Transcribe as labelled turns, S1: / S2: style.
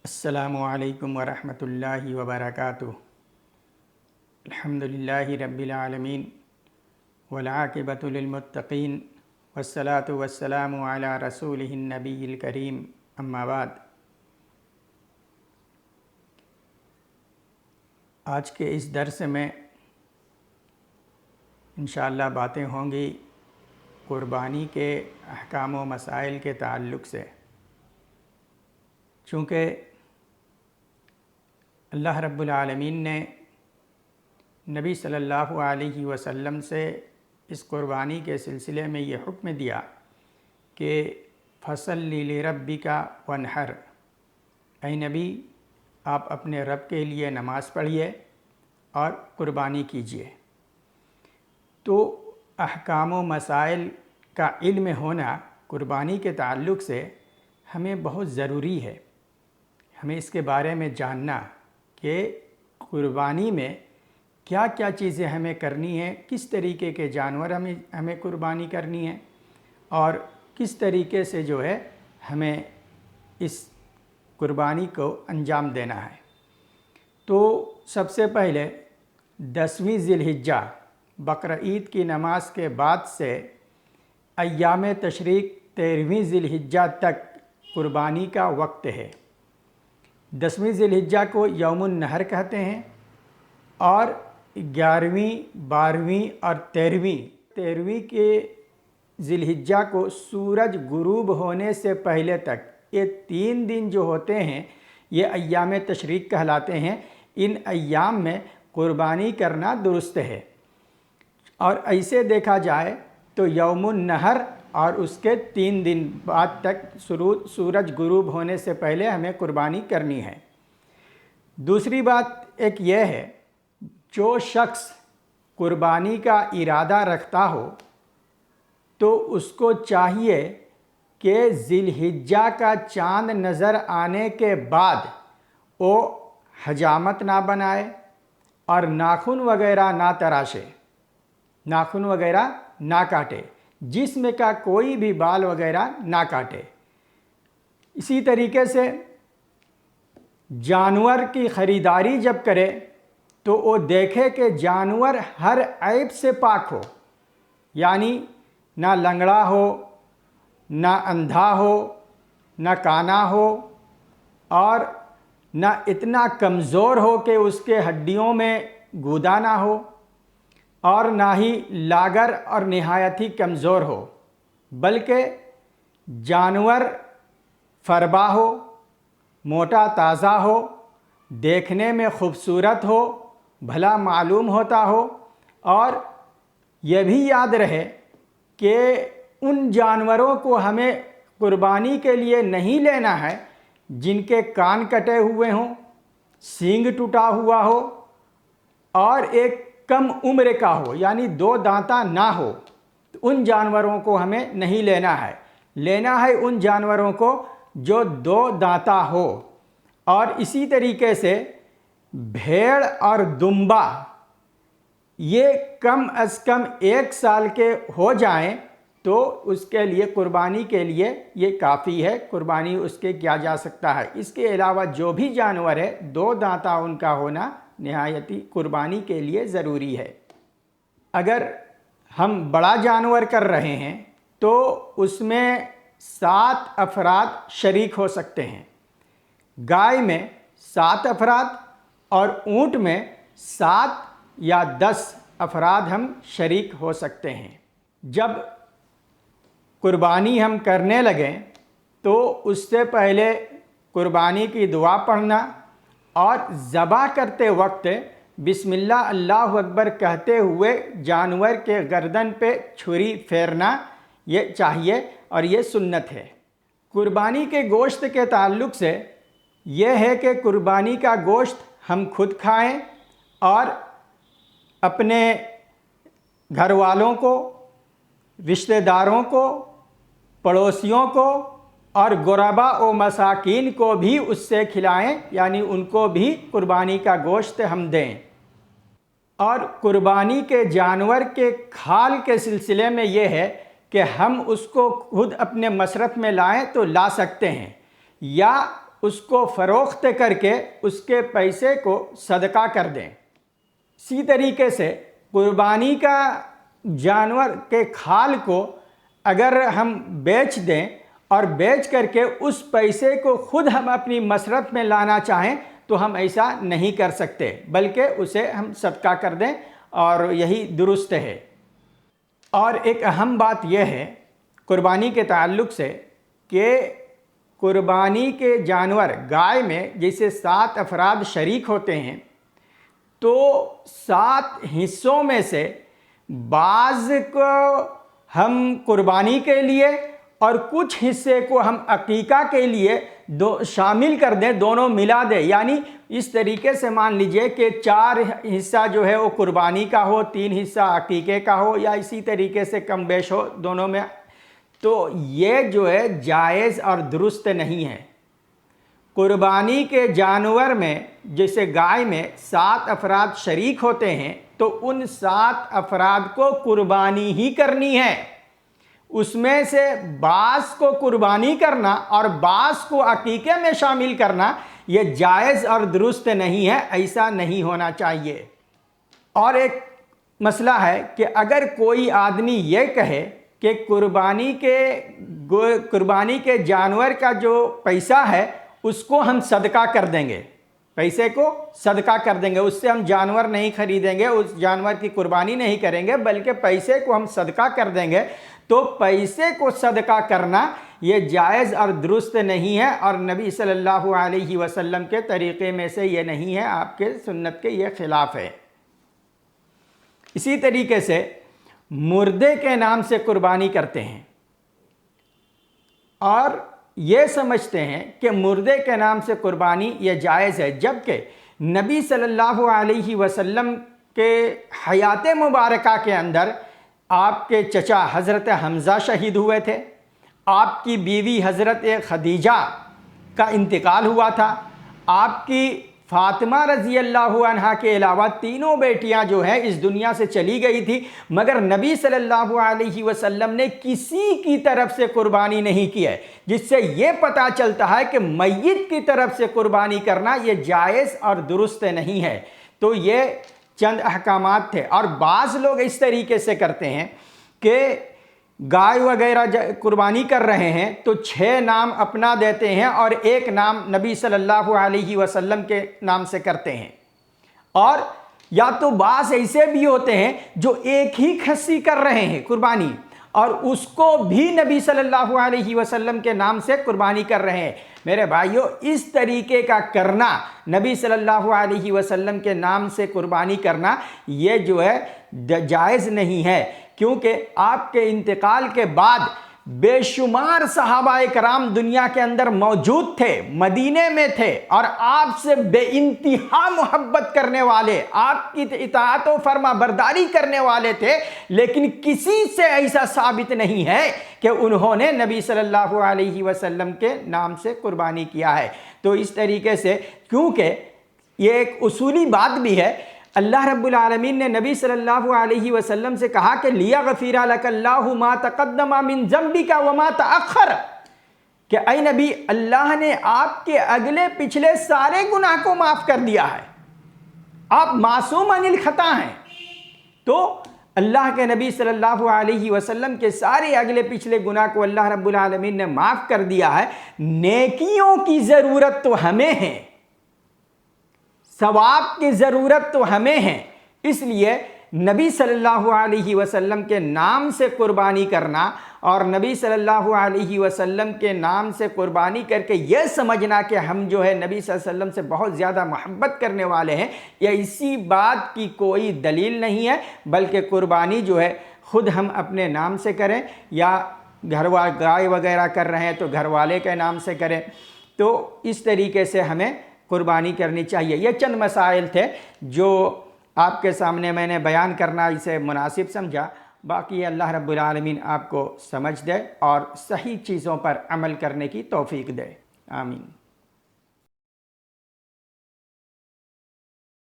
S1: السلام علیکم ورحمۃ اللہ وبرکاتہ۔ الحمدللہ رب العالمین والعاقبۃ للمتقین والصلاۃ والسلام علی رسولہ النبی الکریم، اما بعد۔ آج کے اس درس میں انشاءاللہ باتیں ہوں گی قربانی کے احکام و مسائل کے تعلق سے۔ چونکہ اللہ رب العالمین نے نبی صلی اللہ علیہ وسلم سے اس قربانی کے سلسلے میں یہ حکم دیا کہ فَصَلِّ لِرَبِّكَ وَانْحَرْ، اے نبی آپ اپنے رب کے لیے نماز پڑھیے اور قربانی کیجیے۔ تو احکام و مسائل کا علم ہونا قربانی کے تعلق سے ہمیں بہت ضروری ہے۔ ہمیں اس کے بارے میں جاننا کہ قربانی میں کیا کیا چیزیں ہمیں کرنی ہیں، کس طریقے کے جانور ہمیں قربانی کرنی ہے اور کس طریقے سے ہمیں اس قربانی کو انجام دینا ہے۔ تو سب سے پہلے 10ویں ذی الحجہ بقر عید کی نماز کے بعد سے ایام تشریق 13ویں ذی الحجہ تک قربانی کا وقت ہے۔ 10ویں ذی الحجہ کو یوم النحر کہتے ہیں اور 11ویں، 12ویں اور 13ویں کے ذی الحجہ کو سورج غروب ہونے سے پہلے تک یہ 3 دن جو ہوتے ہیں یہ ایام تشریق کہلاتے ہیں۔ ان ایام میں قربانی کرنا درست ہے، اور ایسے دیکھا جائے تو یوم النحر اور اس کے 3 دن بعد تک سورج غروب ہونے سے پہلے ہمیں قربانی کرنی ہے۔ دوسری بات ایک یہ ہے، جو شخص قربانی کا ارادہ رکھتا ہو تو اس کو چاہیے کہ ذی الحجہ کا چاند نظر آنے کے بعد وہ حجامت نہ بنائے اور ناخن وغیرہ نہ تراشے، ناخن وغیرہ نہ کاٹے، جسم کا کوئی بھی بال وغیرہ نہ کاٹے۔ اسی طریقے سے جانور کی خریداری جب کرے تو وہ دیکھے کہ جانور ہر عیب سے پاک ہو، یعنی نہ لنگڑا ہو، نہ اندھا ہو، نہ کانا ہو، اور نہ اتنا کمزور ہو کہ اس کے ہڈیوں میں گودا نہ ہو، اور نہ ہی لاغر اور نہایت ہی کمزور ہو، بلکہ جانور فربا ہو، موٹا تازہ ہو، دیکھنے میں خوبصورت ہو، بھلا معلوم ہوتا ہو، اور یہ بھی یاد رہے کہ ان جانوروں کو ہمیں قربانی کے لیے نہیں لینا ہے جن کے کان کٹے ہوئے ہوں، سینگ ٹوٹا ہوا ہو اور ایک کم عمر کا ہو، یعنی 2 دانتا نہ ہو۔ ان جانوروں کو ہمیں نہیں لینا ہے، لینا ہے ان جانوروں کو جو 2 دانتا ہو۔ اور اسی طریقے سے بھیڑ اور دمبا یہ کم از کم 1 سال کے ہو جائیں تو اس کے لیے قربانی کے لیے یہ کافی ہے، قربانی اس کے کیا جا سکتا ہے۔ اس کے علاوہ جو بھی جانور ہے 2 دانتا ان کا ہونا نہایتی قربانی کے لیے ضروری ہے۔ اگر ہم بڑا جانور کر رہے ہیں تو اس میں 7 افراد شریک ہو سکتے ہیں۔ گائے میں 7 افراد اور اونٹ میں 7 یا 10 افراد ہم شریک ہو سکتے ہیں۔ جب قربانی ہم کرنے لگیں تو اس سے پہلے قربانی کی دعا پڑھنا اور ذبح کرتے وقت بسم اللہ اللہ اکبر کہتے ہوئے جانور کے گردن پہ چھری پھیرنا یہ چاہیے، اور یہ سنت ہے۔ قربانی کے گوشت کے تعلق سے یہ ہے کہ قربانی کا گوشت ہم خود کھائیں اور اپنے گھر والوں کو، رشتہ داروں کو، پڑوسیوں کو اور غربا و مساکین کو بھی اس سے کھلائیں، یعنی ان کو بھی قربانی کا گوشت ہم دیں۔ اور قربانی کے جانور کے کھال کے سلسلے میں یہ ہے کہ ہم اس کو خود اپنے مصرف میں لائیں تو لا سکتے ہیں، یا اس کو فروخت کر کے اس کے پیسے کو صدقہ کر دیں۔ اسی طریقے سے قربانی کا جانور کے کھال کو اگر ہم بیچ دیں اور بیچ کر کے اس پیسے کو خود ہم اپنی مصرف میں لانا چاہیں تو ہم ایسا نہیں کر سکتے، بلکہ اسے ہم صدقہ کر دیں، اور یہی درست ہے۔ اور ایک اہم بات یہ ہے قربانی کے تعلق سے کہ قربانی کے جانور گائے میں جیسے 7 افراد شریک ہوتے ہیں، تو 7 حصوں میں سے بعض کو ہم قربانی کے لیے اور کچھ حصے کو ہم عقیقہ کے لیے شامل کر دیں، دونوں ملا دیں۔ یعنی اس طریقے سے مان لیجئے کہ 4 حصہ جو ہے وہ قربانی کا ہو، 3 حصہ عقیقے کا ہو، یا اسی طریقے سے کم بیش ہو دونوں میں، تو یہ جو ہے جائز اور درست نہیں ہے۔ قربانی کے جانور میں جیسے گائے میں 7 افراد شریک ہوتے ہیں، تو ان 7 افراد کو قربانی ہی کرنی ہے۔ اس میں سے بعض کو قربانی کرنا اور بعض کو عقیقے میں شامل کرنا یہ جائز اور درست نہیں ہے، ایسا نہیں ہونا چاہیے۔ اور ایک مسئلہ ہے کہ اگر کوئی آدمی یہ کہے کہ قربانی کے جانور کا جو پیسہ ہے اس کو ہم صدقہ کر دیں گے، پیسے کو صدقہ کر دیں گے، اس سے ہم جانور نہیں خریدیں گے، اس جانور کی قربانی نہیں کریں گے، بلکہ پیسے کو ہم صدقہ کر دیں گے، تو پیسے کو صدقہ کرنا یہ جائز اور درست نہیں ہے، اور نبی صلی اللہ علیہ وسلم کے طریقے میں سے یہ نہیں ہے، آپ کے سنت کے یہ خلاف ہے۔ اسی طریقے سے مردے کے نام سے قربانی کرتے ہیں اور یہ سمجھتے ہیں کہ مردے کے نام سے قربانی یہ جائز ہے، جبکہ نبی صلی اللہ علیہ وسلم کے حیات مبارکہ کے اندر آپ کے چچا حضرت حمزہ شہید ہوئے تھے، آپ کی بیوی حضرت خدیجہ کا انتقال ہوا تھا، آپ کی فاطمہ رضی اللہ عنہا کے علاوہ 3 بیٹیاں جو ہیں اس دنیا سے چلی گئی تھی، مگر نبی صلی اللہ علیہ وسلم نے کسی کی طرف سے قربانی نہیں کی ہے، جس سے یہ پتہ چلتا ہے کہ میت کی طرف سے قربانی کرنا یہ جائز اور درست نہیں ہے۔ تو یہ چند احکامات تھے۔ اور بعض لوگ اس طریقے سے کرتے ہیں کہ گائے وغیرہ قربانی کر رہے ہیں تو 6 نام اپنا دیتے ہیں اور 1 نام نبی صلی اللہ علیہ وسلم کے نام سے کرتے ہیں، اور یا تو بعض ایسے بھی ہوتے ہیں جو ایک ہی کھسی کر رہے ہیں قربانی اور اس کو بھی نبی صلی اللہ علیہ وسلم کے نام سے قربانی کر رہے ہیں۔ میرے بھائیو، اس طریقے کا کرنا، نبی صلی اللہ علیہ وسلم کے نام سے قربانی کرنا، یہ جو ہے جائز نہیں ہے، کیونکہ آپ کے انتقال کے بعد بے شمار صحابہ کرام دنیا کے اندر موجود تھے، مدینے میں تھے، اور آپ سے بے انتہا محبت کرنے والے، آپ کی اطاعت و فرما برداری کرنے والے تھے، لیکن کسی سے ایسا ثابت نہیں ہے کہ انہوں نے نبی صلی اللہ علیہ وسلم کے نام سے قربانی کیا ہے۔ تو اس طریقے سے، کیونکہ یہ ایک اصولی بات بھی ہے، اللہ رب العالمین نے نبی صلی اللہ علیہ وسلم سے کہا کہ لِيَغْفِرَ لَكَ اللَّهُ مَا تَقَدَّمَ مِن ذَنبِكَ وَمَا تَأَخَّرَ، کہ اے نبی، اللہ نے آپ کے اگلے پچھلے سارے گناہ کو معاف کر دیا ہے، آپ معصوم عن الخطا ہیں۔ تو اللہ کے نبی صلی اللہ علیہ وسلم کے سارے اگلے پچھلے گناہ کو اللہ رب العالمین نے معاف کر دیا ہے۔ نیکیوں کی ضرورت تو ہمیں ہے، ثواب کی ضرورت تو ہمیں ہے، اس لیے نبی صلی اللہ علیہ وسلم کے نام سے قربانی کرنا اور نبی صلی اللہ علیہ وسلم کے نام سے قربانی کر کے یہ سمجھنا کہ ہم جو ہے نبی صلی اللہ علیہ وسلم سے بہت زیادہ محبت کرنے والے ہیں، یہ اسی بات کی کوئی دلیل نہیں ہے، بلکہ قربانی جو ہے خود ہم اپنے نام سے کریں، یا گائے وغیرہ کر رہے ہیں تو گھر والے کے نام سے کریں۔ تو اس طریقے سے ہمیں قربانی کرنی چاہیے۔ یہ چند مسائل تھے جو آپ کے سامنے میں نے بیان کرنا اسے مناسب سمجھا۔ باقی اللہ رب العالمین آپ کو سمجھ دے اور صحیح چیزوں پر عمل کرنے کی توفیق دے، آمین۔